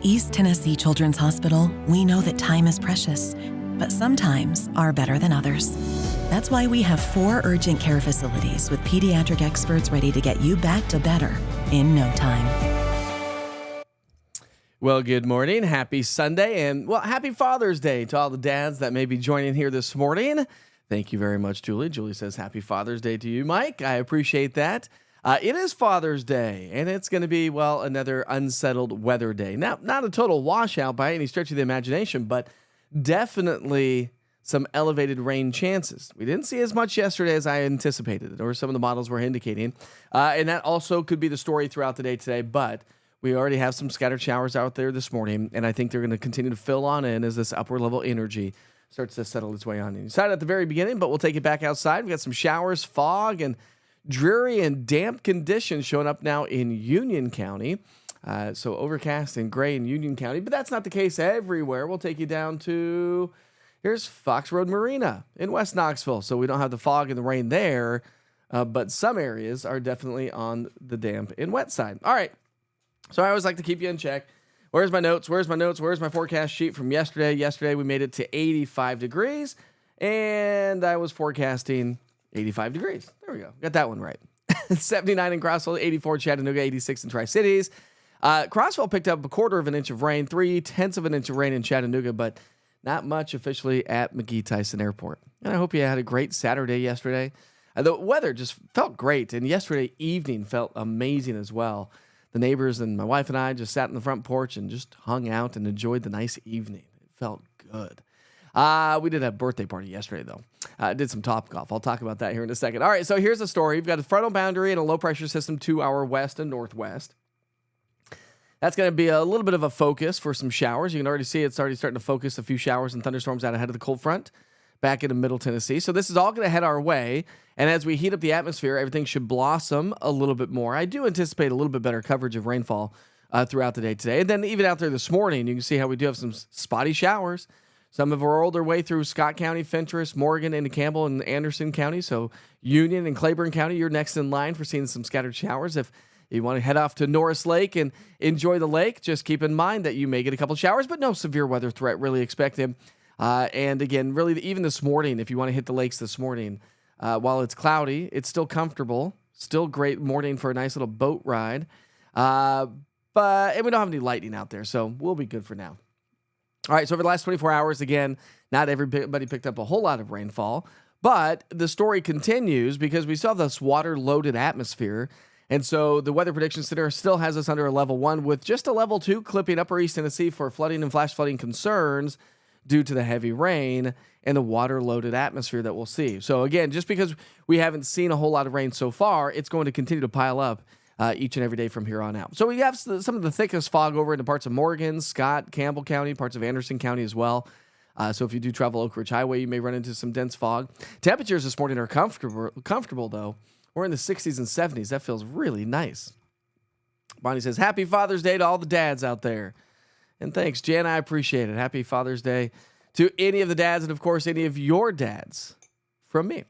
East Tennessee Children's Hospital, we know that time is precious, but some times are better than others. That's why we have 4 urgent care facilities with pediatric experts ready to get you back to better in no time. Well, good morning. Happy Sunday, and happy Father's Day to all the dads that may be joining here this morning. Thank you very much, Julie. Julie says happy Father's Day to you, Mike. I appreciate that. It is Father's Day, and it's going to be, another unsettled weather day. Now, not a total washout by any stretch of the imagination, but definitely some elevated rain chances. We didn't see as much yesterday as I anticipated, or some of the models were indicating, and that also could be the story throughout the day today, but we already have some scattered showers out there this morning, and I think they're going to continue to fill on in as this upward level energy starts to settle its way on inside at the very beginning, but we'll take it back outside. We got some showers, fog, and dreary and damp conditions showing up now in Union County. So overcast and gray in Union County, but that's not the case everywhere. We'll take you down to, here's Fox Road Marina in West Knoxville. So we don't have the fog and the rain there, but some areas are definitely on the damp and wet side. All right. So I always like to keep you in check. Where's my notes? Where's my forecast sheet from yesterday? Yesterday we made it to 85 degrees, and I was forecasting 85 degrees. There we go. Got that one right. 79 in Crossville, 84 Chattanooga, 86 in Tri-Cities. Crossville picked up 1/4 inch of rain, 0.3 inch of rain in Chattanooga, but not much officially at McGee-Tyson Airport. And I hope you had a great Saturday yesterday. The weather just felt great, and yesterday evening felt amazing as well. The neighbors and my wife and I just sat in the front porch and just hung out and enjoyed the nice evening. It felt good. We did have a birthday party yesterday, though. Did some Topgolf. I'll talk about that here in a second. All right, so here's the story. We've got a frontal boundary and a low-pressure system to our west and northwest. That's going to be a little bit of a focus for some showers. You can already see it's already starting to focus a few showers and thunderstorms out ahead of the cold front back into Middle Tennessee. So this is all going to head our way. And as we heat up the atmosphere, everything should blossom a little bit more. I do anticipate a little bit better coverage of rainfall throughout the day today. And then even out there this morning, you can see how we do have some spotty showers. Some have rolled their way through Scott County, Fentress, Morgan, into Campbell and Anderson County. So Union and Claiborne County, you're next in line for seeing some scattered showers. If you want to head off to Norris Lake and enjoy the lake, just keep in mind that you may get a couple showers, but no severe weather threat really expected. And again, really, even this morning, if you want to hit the lakes this morning, while it's cloudy, it's still comfortable. Still great morning for a nice little boat ride. And we don't have any lightning out there, so we'll be good for now. All right, so over the last 24 hours, again, not everybody picked up a whole lot of rainfall, but the story continues because we still have this water-loaded atmosphere, and so the Weather Prediction Center still has us under a level 1 with just a level 2 clipping upper East Tennessee for flooding and flash flooding concerns due to the heavy rain and the water-loaded atmosphere that we'll see. So again, just because we haven't seen a whole lot of rain so far, it's going to continue to pile up each and every day from here on out. So we have some of the thickest fog over into parts of Morgan, Scott, Campbell County, parts of Anderson County as well. So if you do travel Oak Ridge Highway, you may run into some dense fog. Temperatures this morning are comfortable though. We're in the 60s and 70s. That feels really nice. Bonnie says, happy Father's Day to all the dads out there. And thanks, Jan. I appreciate it. Happy Father's Day to any of the dads and, of course, any of your dads from me.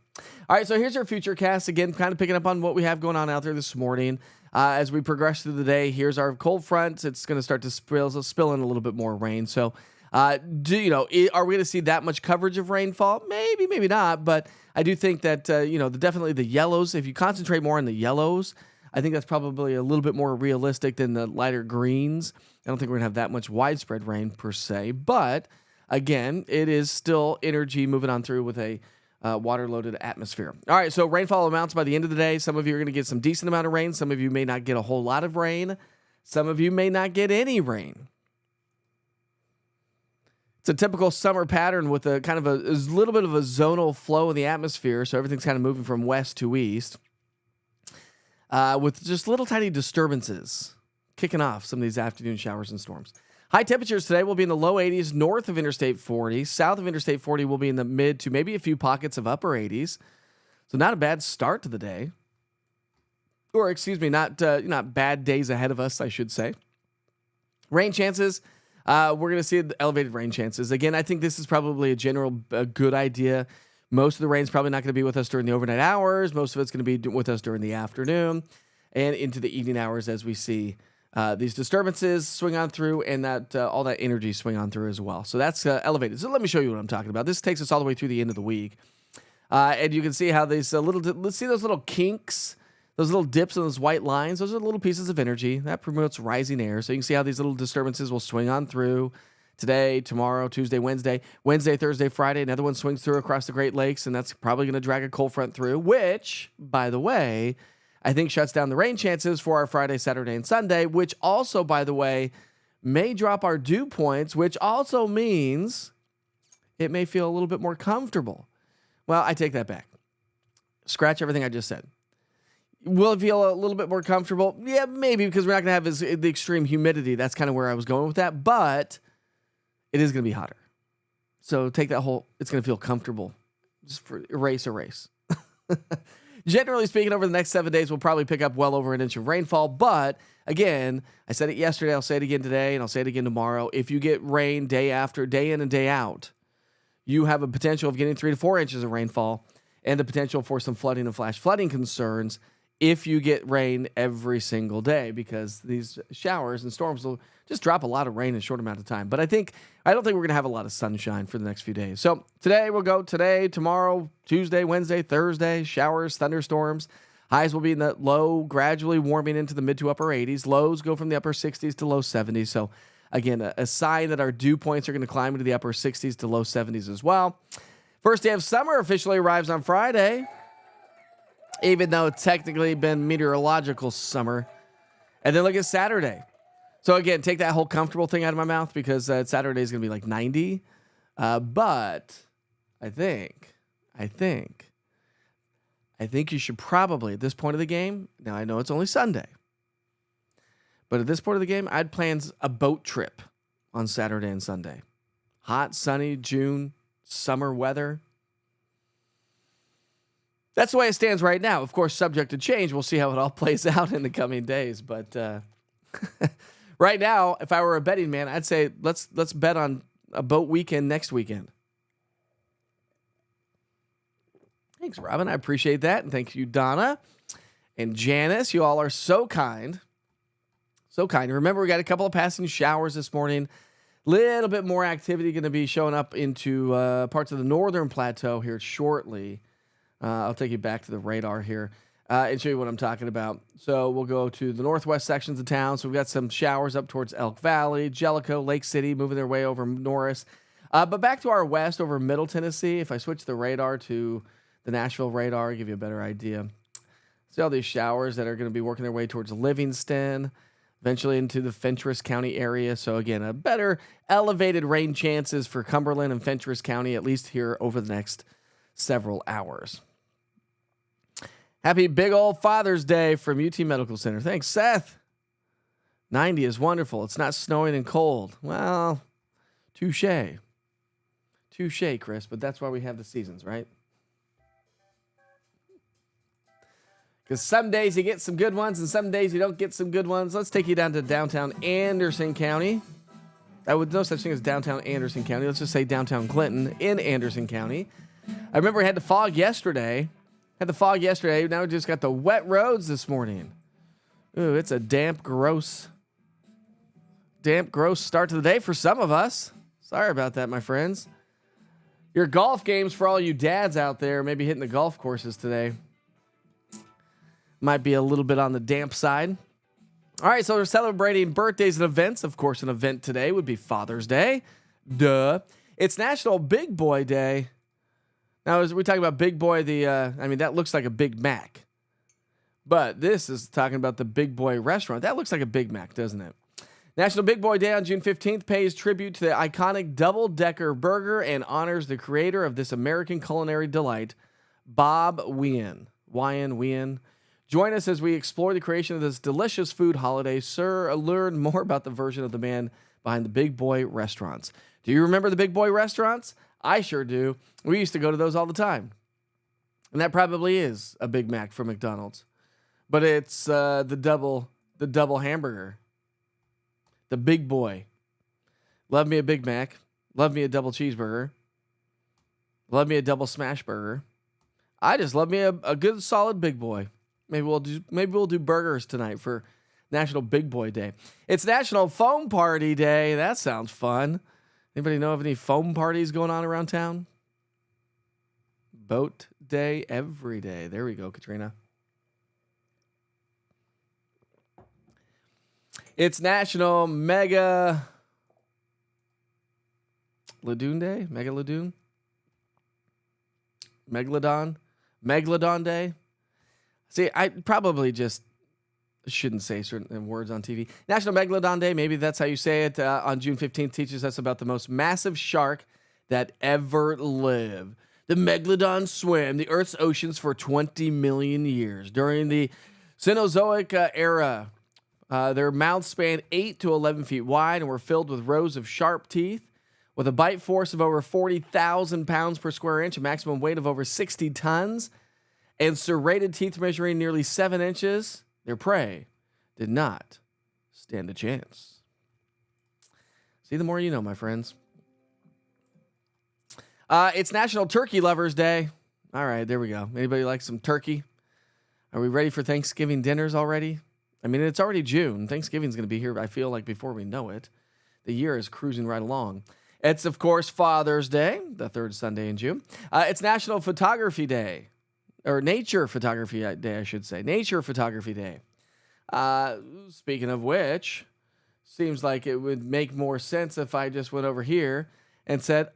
All right, so here's our future cast. Again, kind of picking up on what we have going on out there this morning. As we progress through the day, here's our cold front. It's going to start to spill in a little bit more rain. So, are we going to see that much coverage of rainfall? Maybe, maybe not. But I do think that, definitely the yellows, if you concentrate more on the yellows, I think that's probably a little bit more realistic than the lighter greens. I don't think we're going to have that much widespread rain per se. But again, it is still energy moving on through with a water-loaded atmosphere. All right, so rainfall amounts by the end of the day. Some of you are going to get some decent amount of rain. Some of you may not get a whole lot of rain. Some of you may not get any rain. It's a typical summer pattern with a kind of a little bit of a zonal flow in the atmosphere, so everything's kind of moving from west to east, with just little tiny disturbances kicking off some of these afternoon showers and storms. High temperatures today will be in the low 80s north of Interstate 40. South of Interstate 40 will be in the mid to maybe a few pockets of upper 80s. So not a bad start to the day. Or, excuse me, not bad days ahead of us, I should say. Rain chances. We're going to see elevated rain chances. Again, I think this is probably a good idea. Most of the rain's probably not going to be with us during the overnight hours. Most of it's going to be with us during the afternoon and into the evening hours as we see these disturbances swing on through and that all that energy swing on through as well. So that's elevated. So let me show you what I'm talking about. This takes us all the way through the end of the week. And you can see how these let's see those little kinks. Those little dips and those white lines, those are little pieces of energy. That promotes rising air. So you can see how these little disturbances will swing on through today, tomorrow, Tuesday, Wednesday, Thursday, Friday. Another one swings through across the Great Lakes, and that's probably going to drag a cold front through, which, by the way, I think shuts down the rain chances for our Friday, Saturday, and Sunday, which also, by the way, may drop our dew points, which also means it may feel a little bit more comfortable. Well, I take that back. Scratch everything I just said. Will it feel a little bit more comfortable? Yeah, maybe, because we're not going to have the extreme humidity. That's kind of where I was going with that. But it is going to be hotter. So take that whole, it's going to feel comfortable. Just for erase. Generally speaking, over the next 7 days, we'll probably pick up well over an inch of rainfall. But again, I said it yesterday, I'll say it again today, and I'll say it again tomorrow. If you get rain day after, day in and day out, you have a potential of getting 3 to 4 inches of rainfall and the potential for some flooding and flash flooding concerns if you get rain every single day, because these showers and storms will just drop a lot of rain in a short amount of time. But I don't think we're going to have a lot of sunshine for the next few days. So today we'll go tomorrow, Tuesday, Wednesday, Thursday, showers, thunderstorms. Highs will be in the low, gradually warming into the mid to upper 80s. Lows go from the upper 60s to low 70s. So again, a sign that our dew points are going to climb into the upper 60s to low 70s as well. First day of summer officially arrives on Friday, even though it's technically been meteorological summer. And then look at Saturday. So again, take that whole comfortable thing out of my mouth, because Saturday is going to be like 90. But I think you should probably, at this point of the game, now I know it's only Sunday, but at this point of the game, I'd plan a boat trip on Saturday and Sunday. Hot, sunny, June, summer weather. That's the way it stands right now. Of course, subject to change. We'll see how it all plays out in the coming days. But right now, if I were a betting man, I'd say let's bet on a boat weekend next weekend. Thanks, Robin. I appreciate that. And thank you, Donna and Janice. You all are so kind. So kind. Remember, we got a couple of passing showers this morning. Little bit more activity going to be showing up into parts of the northern plateau here shortly. I'll take you back to the radar here and show you what I'm talking about. So we'll go to the northwest sections of town. So we've got some showers up towards Elk Valley, Jellicoe, Lake City, moving their way over Norris. But back to our west over Middle Tennessee. If I switch the radar to the Nashville radar, give you a better idea. See all these showers that are going to be working their way towards Livingston, eventually into the Fentress County area. So again, a better elevated rain chances for Cumberland and Fentress County, at least here over the next several hours. Happy big old Father's Day from UT Medical Center. Thanks, Seth. 90 is wonderful. It's not snowing and cold. Well, touche. Touche, Chris, but that's why we have the seasons, right? Because some days you get some good ones and some days you don't get some good ones. Let's take you down to downtown Anderson County. I would no such thing as downtown Anderson County. Let's just say downtown Clinton in Anderson County. I remember we had the fog yesterday. Now we just got the wet roads this morning. Ooh, it's a damp, gross start to the day for some of us. Sorry about that, my friends. Your golf games for all you dads out there, maybe hitting the golf courses today, might be a little bit on the damp side. All right, so we're celebrating birthdays and events. Of course, an event today would be Father's Day. Duh. It's National Big Boy Day. Now, as we talk about Big Boy, that looks like a Big Mac. But this is talking about the Big Boy restaurant. That looks like a Big Mac, doesn't it? National Big Boy Day on June 15th pays tribute to the iconic double-decker burger and honors the creator of this American culinary delight, Bob Wien. Join us as we explore the creation of this delicious food holiday. Sir, learn more about the version of the man behind the Big Boy restaurants. Do you remember the Big Boy restaurants? I sure do. We used to go to those all the time. And that probably is a Big Mac from McDonald's. But it's the double hamburger. The Big Boy. Love me a Big Mac. Love me a double cheeseburger. Love me a double smash burger. I just love me a good solid Big Boy. Maybe we'll do burgers tonight for National Big Boy Day. It's National Foam Party Day. That sounds fun. Anybody know of any foam parties going on around town? Boat Day every day. There we go, Katrina. It's National Mega Ladoon Day. Megalodon Day. See, I probably just shouldn't say certain words on TV. National Megalodon Day, maybe that's how you say it, on June 15th teaches us about the most massive shark that ever lived. The Megalodon swam the Earth's oceans for 20 million years. During the Cenozoic era, their mouths spanned 8 to 11 feet wide and were filled with rows of sharp teeth. With a bite force of over 40,000 pounds per square inch, a maximum weight of over 60 tons, and serrated teeth measuring nearly 7 inches, their prey did not stand a chance. See, the more you know, my friends. It's National Turkey Lovers Day. All right, there we go. Anybody like some turkey? Are we ready for Thanksgiving dinners already? I mean, it's already June. Thanksgiving's going to be here, I feel like, before we know it. The year is cruising right along. It's, of course, Father's Day, the third Sunday in June. It's National Photography Day, or Nature Photography Day, I should say. Nature Photography Day. Speaking of which, seems like it would make more sense if I just went over here and said,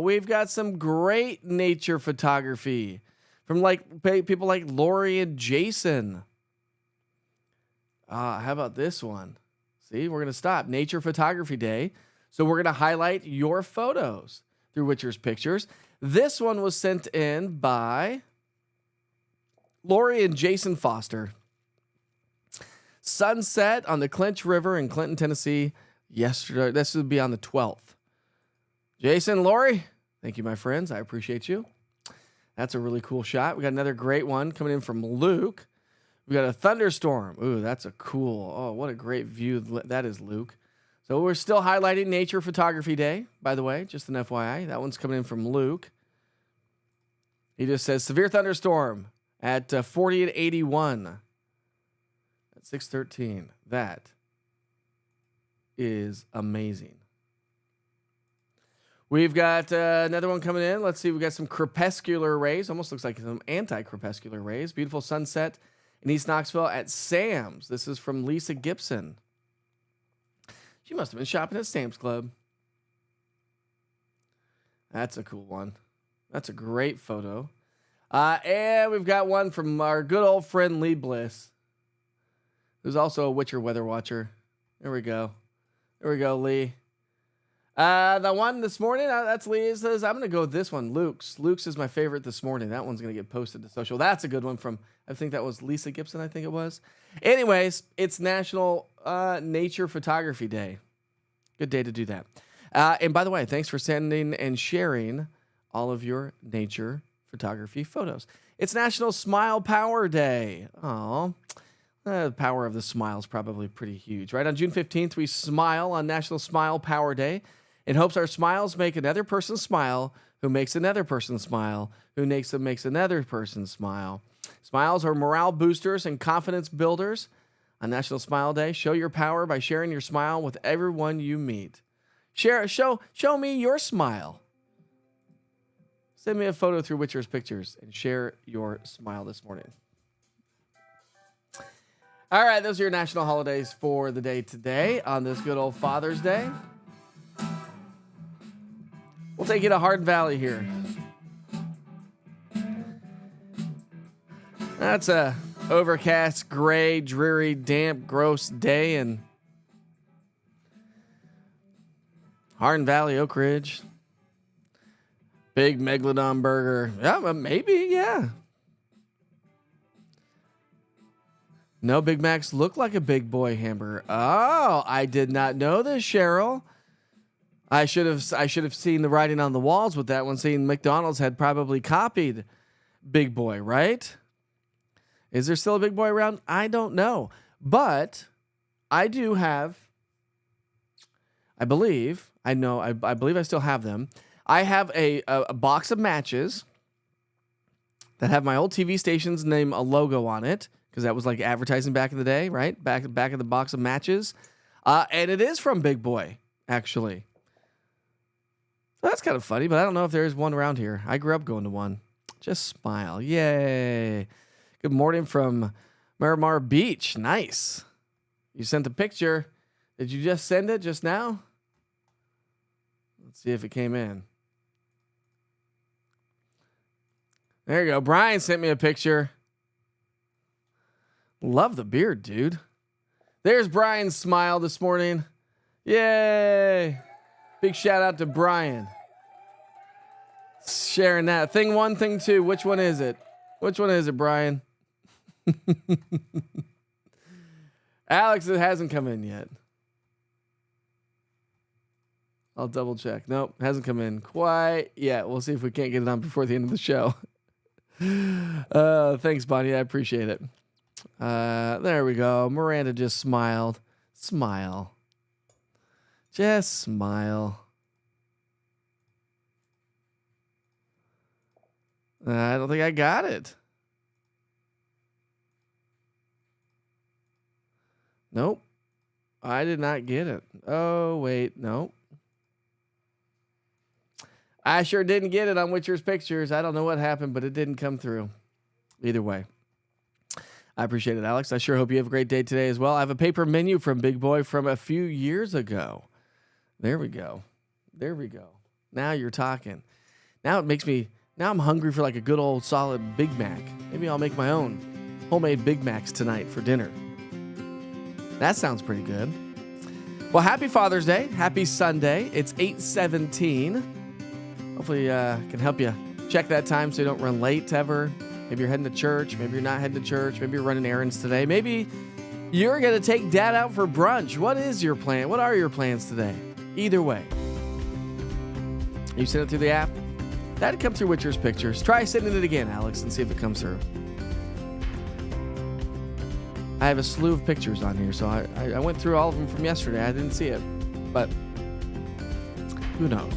we've got some great nature photography from people like Lori and Jason. How about this one? See, we're going to stop. Nature Photography Day. So we're going to highlight your photos through Witcher's Pictures. This one was sent in by Lori and Jason Foster. Sunset on the Clinch River in Clinton, Tennessee yesterday. This would be on the 12th. Jason, Lori, thank you, my friends. I appreciate you. That's a really cool shot. We got another great one coming in from Luke. We got a thunderstorm. Ooh, that's a cool. Oh, what a great view that is, Luke. So we're still highlighting Nature Photography Day, by the way, just an FYI. That one's coming in from Luke. He just says, severe thunderstorm at 40 and 81 at 6:13. That is amazing. We've got another one coming in. Let's see. We got some crepuscular rays. Almost looks like some anti-crepuscular rays. Beautiful sunset in East Knoxville at Sam's. This is from Lisa Gibson. She must have been shopping at Sam's Club. That's a cool one. That's a great photo. And we've got one from our good old friend Lee Bliss, who's also a Witcher weather watcher. There we go. There we go, Lee. The one this morning, that's Lee. Says, I'm going to go with this one, Luke's. Luke's is my favorite this morning. That one's going to get posted to social. That's a good one from, I think that was Lisa Gibson, I think it was. Anyways, it's National Nature Photography Day. Good day to do that. And by the way, thanks for sending and sharing all of your nature photography photos. It's National Smile Power Day. Oh, the power of the smile is probably pretty huge, right? On June 15th, we smile on National Smile Power Day. In hopes our smiles make another person smile, who makes another person smile, who makes another person smile. Smiles are morale boosters and confidence builders. On National Smile Day, show your power by sharing your smile with everyone you meet. Show me your smile. Send me a photo through Witcher's Pictures and share your smile this morning. All right, those are your national holidays for the day today on this good old Father's Day. We'll take you to Hardin Valley here. That's a overcast, gray, dreary, damp, gross day in Hardin Valley, Oak Ridge. Big Megalodon burger. Yeah, maybe, yeah. No, Big Macs look like a big boy hamburger. Oh, I did not know this, Cheryl. I should have seen the writing on the walls with that one, seeing McDonald's had probably copied Big Boy, right? Is there still a Big Boy around? I don't know. But I do have, I believe I still have them. I have a box of matches that have my old TV station's name, a logo on it, because that was like advertising back in the day, right? Back of the box of matches. And it is from Big Boy, actually. So that's kind of funny, but I don't know if there is one around here. I grew up going to one. Just smile. Yay. Good morning from Miramar Beach. Nice. You sent a picture. Did you just send it just now? Let's see if it came in. There you go. Brian sent me a picture. Love the beard, dude. There's Brian's smile this morning. Yay. Big shout out to Brian. Sharing that. Thing one, thing two. Which one is it? Which one is it, Brian? Alex, it hasn't come in yet. I'll double check. Nope, hasn't come in quite yet. We'll see if we can't get it on before the end of the show. Thanks, Bonnie. I appreciate it. There we go. Miranda just smiled. Smile. Just smile. I don't think I got it. Nope. I did not get it. Oh, wait. Nope. I sure didn't get it on Witcher's Pictures. I don't know what happened, but it didn't come through. Either way. I appreciate it, Alex. I sure hope you have a great day today as well. I have a paper menu from Big Boy from a few years ago. There we go. There we go. Now you're talking. Now I'm hungry for like a good old solid Big Mac. Maybe I'll make my own homemade Big Macs tonight for dinner. That sounds pretty good. Well, happy Father's Day. Happy Sunday. It's 8:17. Hopefully can help you check that time so you don't run late ever. Maybe you're heading to church. Maybe you're not heading to church. Maybe you're running errands today. Maybe you're going to take dad out for brunch. What is your plan? What are your plans today? Either way. You send it through the app. That'd come through Witcher's Pictures. Try sending it again, Alex, and see if it comes through. I have a slew of pictures on here, so I went through all of them from yesterday. I didn't see it, but who knows?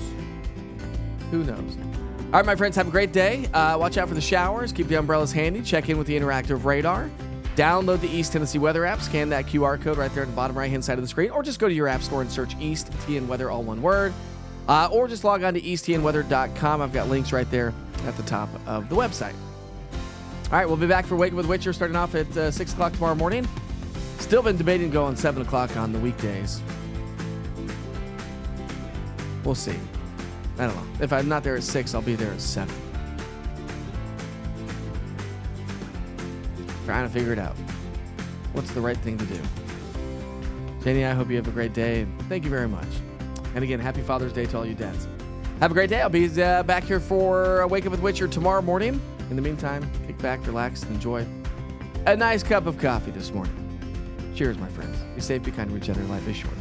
Who knows? All right, my friends, have a great day. Watch out for the showers. Keep the umbrellas handy. Check in with the interactive radar. Download the East Tennessee Weather app. Scan that QR code right there at the bottom right-hand side of the screen, or just go to your app store and search East TN Weather, all one word. Or just log on to easttnweather.com. I've got links right there at the top of the website. All right, we'll be back for Wake Up with Witcher starting off at 6 o'clock tomorrow morning. Still been debating going 7 o'clock on the weekdays. We'll see. I don't know. If I'm not there at 6, I'll be there at 7. Trying to figure it out. What's the right thing to do? Jenny, I hope you have a great day. And thank you very much. And again, happy Father's Day to all you dads. Have a great day. I'll be back here for Wake Up with Witcher tomorrow morning. In the meantime, kick back, relax, and enjoy a nice cup of coffee this morning. Cheers, my friends. Be safe, be kind to each other. Life is short.